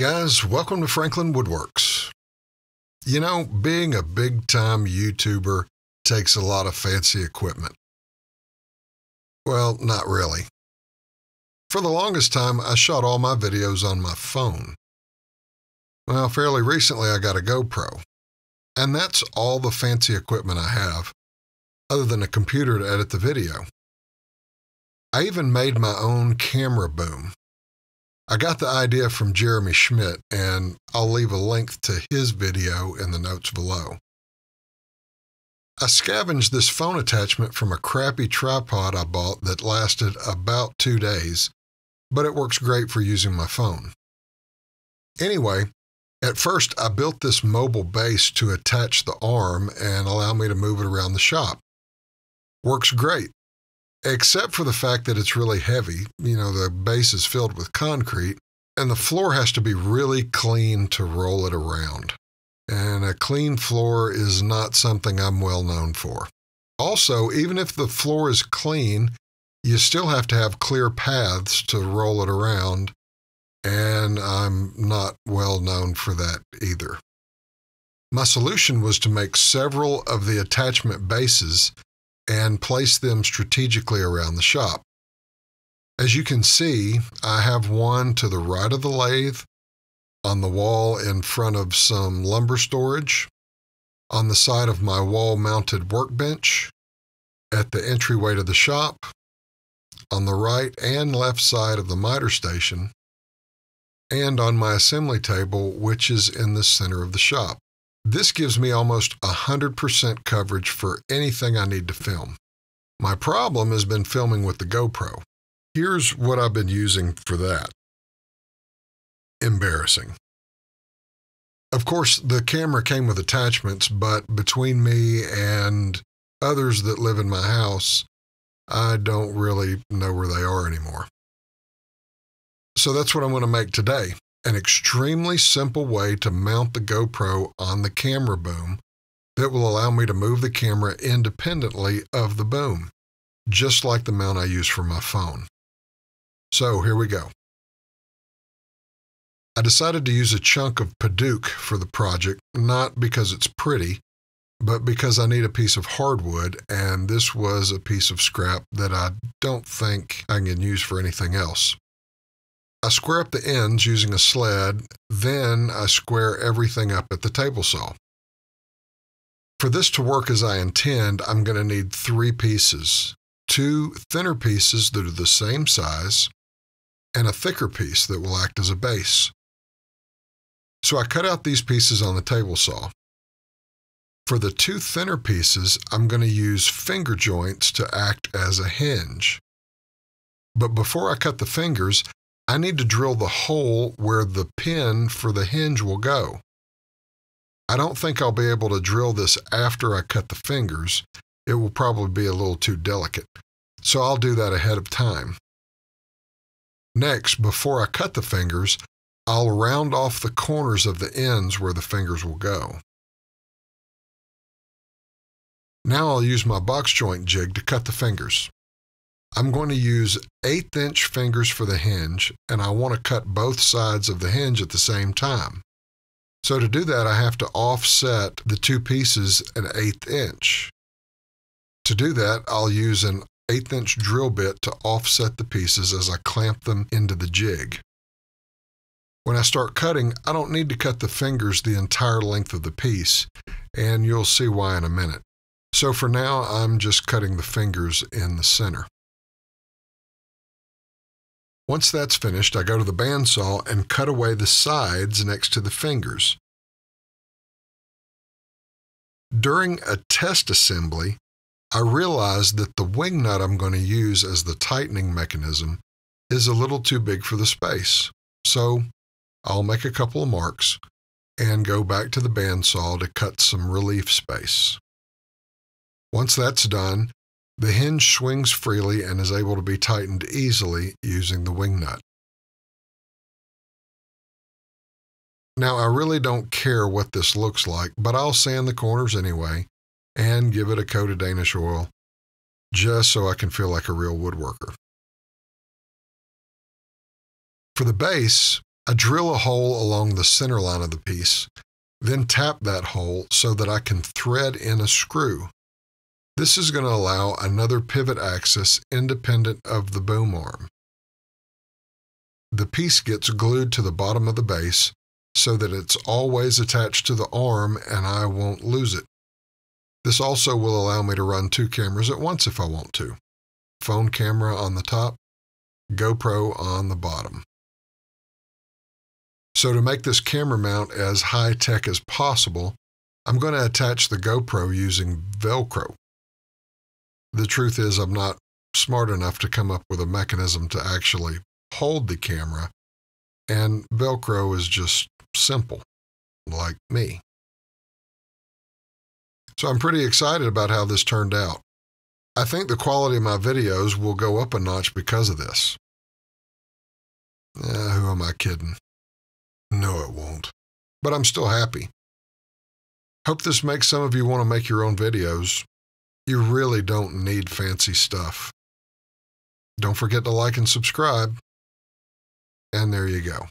guys, welcome to Franklin Woodworks. You know, being a big-time YouTuber takes a lot of fancy equipment. Well, not really. For the longest time, I shot all my videos on my phone. Well, fairly recently I got a GoPro, and that's all the fancy equipment I have, other than a computer to edit the video. I even made my own camera boom. I got the idea from Jeremy Schmidt, and I'll leave a link to his video in the notes below. I scavenged this phone attachment from a crappy tripod I bought that lasted about 2 days, but it works great for using my phone. Anyway, at first I built this mobile base to attach the arm and allow me to move it around the shop. Works great. Except for the fact that it's really heavy. You know, the base is filled with concrete, and the floor has to be really clean to roll it around. And a clean floor is not something I'm well known for. Also, even if the floor is clean, you still have to have clear paths to roll it around, and I'm not well known for that either. My solution was to make several of the attachment bases and place them strategically around the shop. As you can see, I have one to the right of the lathe, on the wall in front of some lumber storage, on the side of my wall-mounted workbench, at the entryway to the shop, on the right and left side of the miter station, and on my assembly table, which is in the center of the shop. This gives me almost 100% coverage for anything I need to film. My problem has been filming with the GoPro. Here's what I've been using for that. Embarrassing. Of course, the camera came with attachments, but between me and others that live in my house, I don't really know where they are anymore. So that's what I'm going to make today. An extremely simple way to mount the GoPro on the camera boom that will allow me to move the camera independently of the boom, just like the mount I use for my phone. So here we go. I decided to use a chunk of Paduke for the project, not because it's pretty, but because I need a piece of hardwood, and this was a piece of scrap that I don't think I can use for anything else. I square up the ends using a sled, then I square everything up at the table saw. For this to work as I intend, I'm going to need 3 pieces, 2 thinner pieces that are the same size, and a thicker piece that will act as a base. So I cut out these pieces on the table saw. For the 2 thinner pieces, I'm going to use finger joints to act as a hinge. But before I cut the fingers, I need to drill the hole where the pin for the hinge will go. I don't think I'll be able to drill this after I cut the fingers. It will probably be a little too delicate, so I'll do that ahead of time. Next, before I cut the fingers, I'll round off the corners of the ends where the fingers will go. Now I'll use my box joint jig to cut the fingers. I'm going to use 1/8" fingers for the hinge, and I want to cut both sides of the hinge at the same time. So to do that, I have to offset the 2 pieces 1/8 inch. To do that, I'll use an 1/8" drill bit to offset the pieces as I clamp them into the jig. When I start cutting, I don't need to cut the fingers the entire length of the piece, and you'll see why in a minute. So for now, I'm just cutting the fingers in the center. Once that's finished, I go to the bandsaw and cut away the sides next to the fingers. During a test assembly, I realized that the wing nut I'm going to use as the tightening mechanism is a little too big for the space. So I'll make a couple of marks and go back to the bandsaw to cut some relief space. Once that's done, the hinge swings freely and is able to be tightened easily using the wing nut. Now, I really don't care what this looks like, but I'll sand the corners anyway and give it a coat of Danish oil, just so I can feel like a real woodworker. For the base, I drill a hole along the center line of the piece, then tap that hole so that I can thread in a screw. This is going to allow another pivot axis independent of the boom arm. The piece gets glued to the bottom of the base so that it's always attached to the arm and I won't lose it. This also will allow me to run 2 cameras at once if I want to. Phone camera on the top, GoPro on the bottom. So to make this camera mount as high-tech as possible, I'm going to attach the GoPro using Velcro. The truth is I'm not smart enough to come up with a mechanism to actually hold the camera, and Velcro is just simple, like me. So I'm pretty excited about how this turned out. I think the quality of my videos will go up a notch because of this. Who am I kidding? No, it won't. But I'm still happy. Hope this makes some of you want to make your own videos. You really don't need fancy stuff. Don't forget to like and subscribe. And there you go.